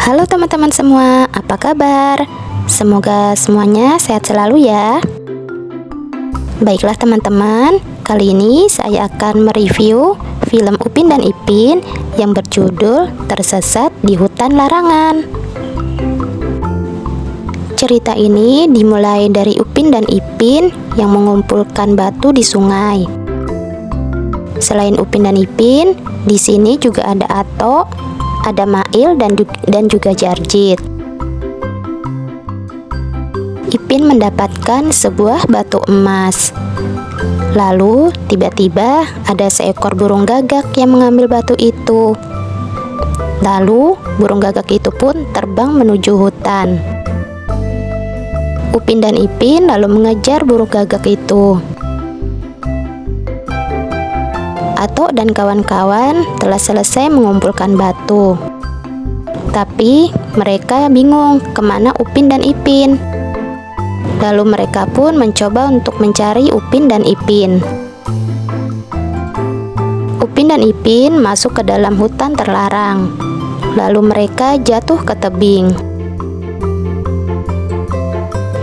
Halo teman-teman semua, apa kabar? Semoga semuanya sehat selalu ya. Baiklah teman-teman, kali ini saya akan mereview film Upin dan Ipin yang berjudul Tersesat di Hutan Larangan. Cerita ini dimulai dari Upin dan Ipin yang mengumpulkan batu di sungai. Selain Upin dan Ipin, di sini juga ada Ato, ada Mail dan juga Jarjit. Ipin mendapatkan sebuah batu emas. Lalu tiba-tiba ada seekor burung gagak yang mengambil batu itu. Lalu burung gagak itu pun terbang menuju hutan. Upin dan Ipin lalu mengejar burung gagak itu. Ato dan kawan-kawan telah selesai mengumpulkan batu. Tapi mereka bingung kemana Upin dan Ipin. Lalu mereka pun mencoba untuk mencari Upin dan Ipin. Upin dan Ipin masuk ke dalam hutan terlarang. Lalu mereka jatuh ke tebing.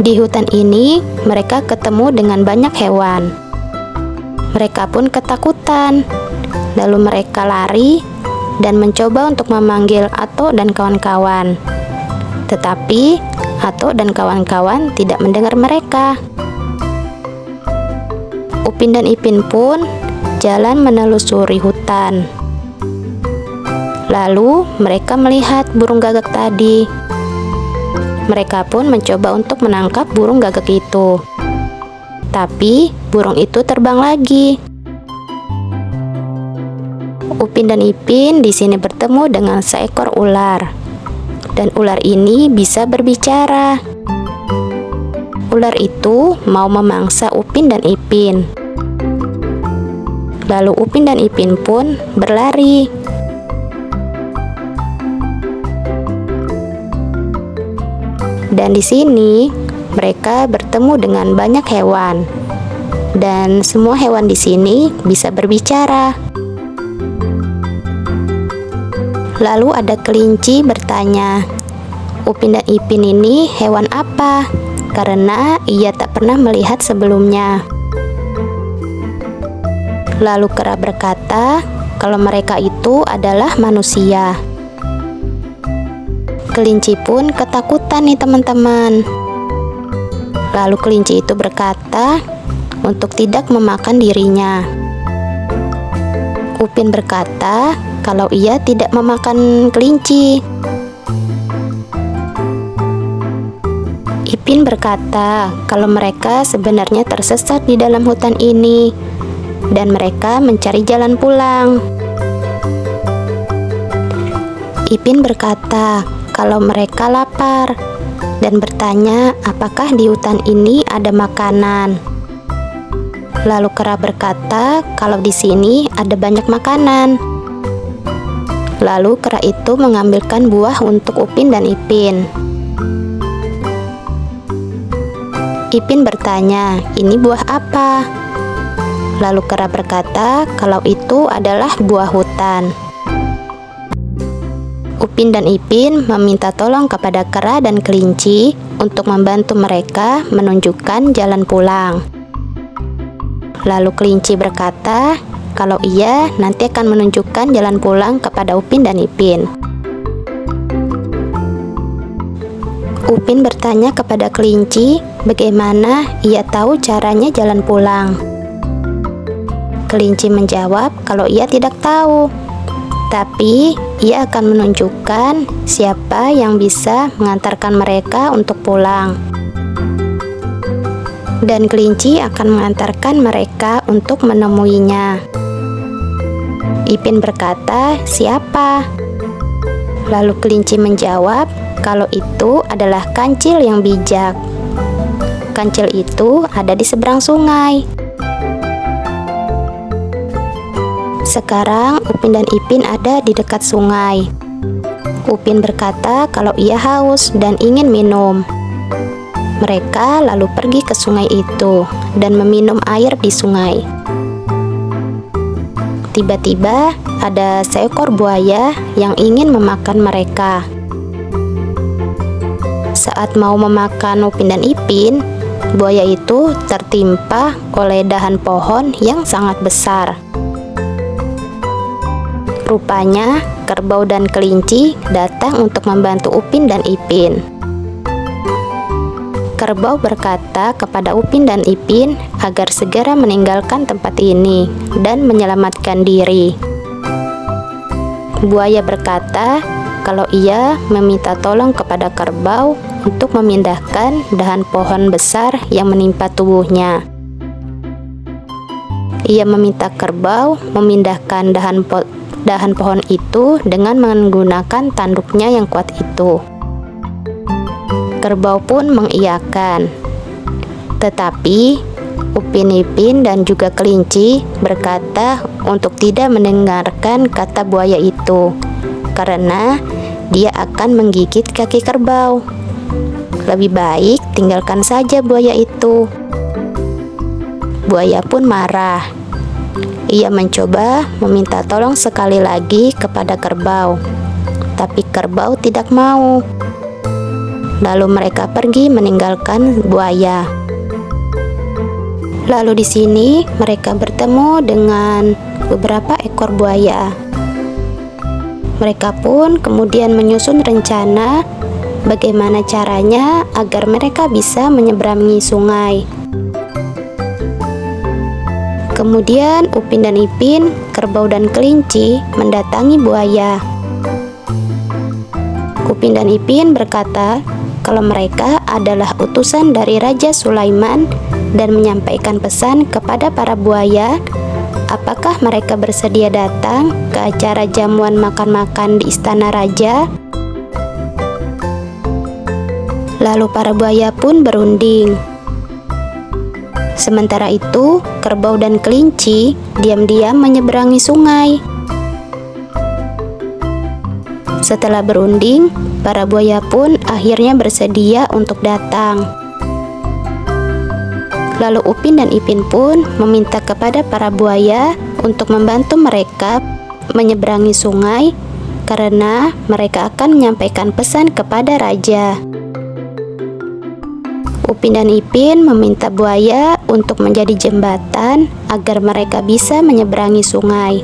Di hutan ini mereka ketemu dengan banyak hewan. Mereka pun ketakutan. Lalu mereka lari dan mencoba untuk memanggil Ato dan kawan-kawan. Tetapi Ato dan kawan-kawan tidak mendengar mereka. Upin dan Ipin pun jalan menelusuri hutan. Lalu mereka melihat burung gagak tadi. Mereka pun mencoba untuk menangkap burung gagak itu. Tapi burung itu terbang lagi. Upin dan Ipin di sini bertemu dengan seekor ular. Dan ular ini bisa berbicara. Ular itu mau memangsa Upin dan Ipin. Lalu Upin dan Ipin pun berlari. Dan di sini mereka bertemu dengan banyak hewan. Dan semua hewan di sini bisa berbicara. Lalu ada kelinci bertanya, Upin dan Ipin ini hewan apa? Karena ia tak pernah melihat sebelumnya. Lalu kera berkata, kalau mereka itu adalah manusia. Kelinci pun ketakutan nih teman-teman. Lalu kelinci itu berkata untuk tidak memakan dirinya. Upin berkata kalau ia tidak memakan kelinci. Ipin berkata kalau mereka sebenarnya tersesat di dalam hutan ini dan mereka mencari jalan pulang. Ipin berkata kalau mereka lapar dan bertanya apakah di hutan ini ada makanan. Lalu kera berkata kalau di sini ada banyak makanan. Lalu kera itu mengambilkan buah untuk Upin dan Ipin. Ipin bertanya, ini buah apa? Lalu kera berkata kalau itu adalah buah hutan. Upin dan Ipin meminta tolong kepada kera dan kelinci untuk membantu mereka menunjukkan jalan pulang. Lalu kelinci berkata kalau ia nanti akan menunjukkan jalan pulang kepada Upin dan Ipin. Upin bertanya kepada kelinci bagaimana ia tahu caranya jalan pulang. Kelinci menjawab kalau ia tidak tahu, tapi ia akan menunjukkan siapa yang bisa mengantarkan mereka untuk pulang. Dan kelinci akan mengantarkan mereka untuk menemuinya. Ipin berkata, siapa? Lalu kelinci menjawab, kalau itu adalah kancil yang bijak. Kancil itu ada di seberang sungai. Sekarang Upin dan Ipin ada di dekat sungai. Upin berkata kalau ia haus dan ingin minum. Mereka lalu pergi ke sungai itu dan meminum air di sungai. Tiba-tiba ada seekor buaya yang ingin memakan mereka. Saat mau memakan Upin dan Ipin, buaya itu tertimpa oleh dahan pohon yang sangat besar. Rupanya, kerbau dan kelinci datang untuk membantu Upin dan Ipin. Kerbau berkata kepada Upin dan Ipin agar segera meninggalkan tempat ini dan menyelamatkan diri. Buaya berkata kalau ia meminta tolong kepada kerbau untuk memindahkan dahan pohon besar yang menimpa tubuhnya. Ia meminta kerbau memindahkan dahan pohon itu dengan menggunakan tanduknya yang kuat itu. Kerbau pun mengiyakan. Tetapi Upin Ipin dan juga kelinci berkata untuk tidak mendengarkan kata buaya itu, karena dia akan menggigit kaki kerbau. Lebih baik tinggalkan saja buaya itu. Buaya pun marah. Ia mencoba meminta tolong sekali lagi kepada kerbau, tapi kerbau tidak mau. Lalu mereka pergi meninggalkan buaya. Lalu di sini mereka bertemu dengan beberapa ekor buaya. Mereka pun kemudian menyusun rencana bagaimana caranya agar mereka bisa menyeberangi sungai. Kemudian Upin dan Ipin, kerbau dan kelinci mendatangi buaya. Upin dan Ipin berkata kalau mereka adalah utusan dari Raja Sulaiman dan menyampaikan pesan kepada para buaya. Apakah mereka bersedia datang ke acara jamuan makan-makan di istana raja? Lalu para buaya pun berunding. Sementara itu, kerbau dan kelinci diam-diam menyeberangi sungai. Setelah berunding, para buaya pun akhirnya bersedia untuk datang. Lalu Upin dan Ipin pun meminta kepada para buaya untuk membantu mereka menyeberangi sungai karena mereka akan menyampaikan pesan kepada raja. Upin dan Ipin meminta buaya untuk menjadi jembatan agar mereka bisa menyeberangi sungai.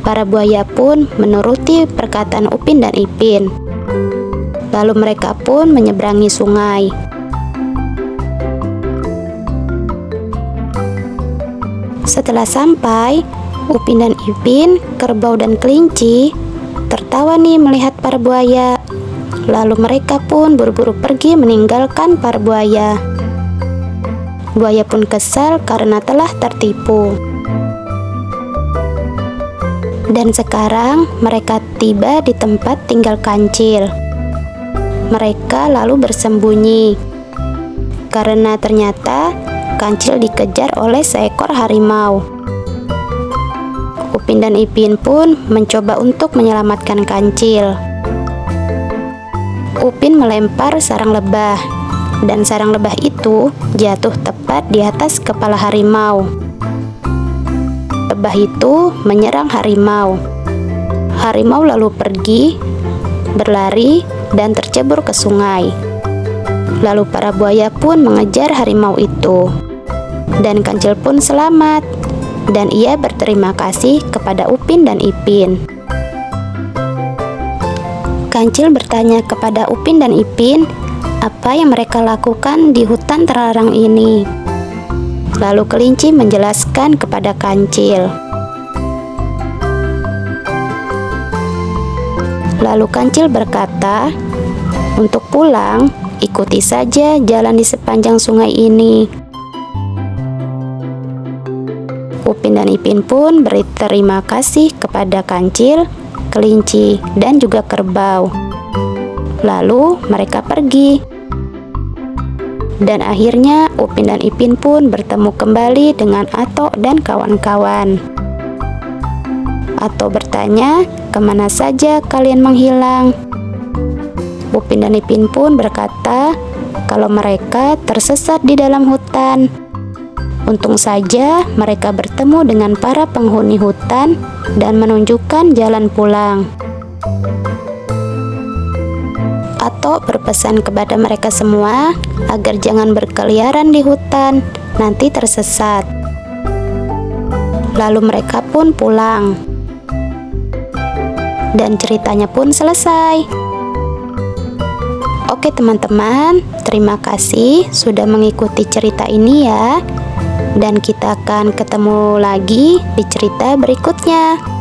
Para buaya pun menuruti perkataan Upin dan Ipin. Lalu mereka pun menyeberangi sungai. Setelah sampai, Upin dan Ipin, kerbau dan kelinci tertawa nih melihat para buaya. Lalu mereka pun buru-buru pergi meninggalkan para buaya. Buaya pun kesal karena telah tertipu. Dan sekarang mereka tiba di tempat tinggal Kancil. Mereka lalu bersembunyi karena ternyata Kancil dikejar oleh seekor harimau. Upin dan Ipin pun mencoba untuk menyelamatkan Kancil. Upin melempar sarang lebah, dan sarang lebah itu jatuh tepat di atas kepala harimau. Lebah itu menyerang harimau. Harimau lalu pergi, berlari, dan tercebur ke sungai. Lalu para buaya pun mengejar harimau itu. Dan Kancil pun selamat, dan ia berterima kasih kepada Upin dan Ipin. Kancil bertanya kepada Upin dan Ipin apa yang mereka lakukan di hutan terlarang ini. Lalu kelinci menjelaskan kepada Kancil. Lalu Kancil berkata, untuk pulang, ikuti saja jalan di sepanjang sungai ini. Upin dan Ipin pun berterima kasih kepada Kancil, kelinci, dan juga kerbau. Lalu mereka pergi. Dan akhirnya Upin dan Ipin pun bertemu kembali dengan Ato dan kawan-kawan. Ato bertanya, kemana saja kalian menghilang? Upin dan Ipin pun berkata kalau mereka tersesat di dalam hutan. Untung saja mereka bertemu dengan para penghuni hutan dan menunjukkan jalan pulang. Atok berpesan kepada mereka semua agar jangan berkeliaran di hutan, nanti tersesat. Lalu mereka pun pulang. Dan ceritanya pun selesai. Oke teman-teman, terima kasih sudah mengikuti cerita ini ya. Dan kita akan ketemu lagi di cerita berikutnya.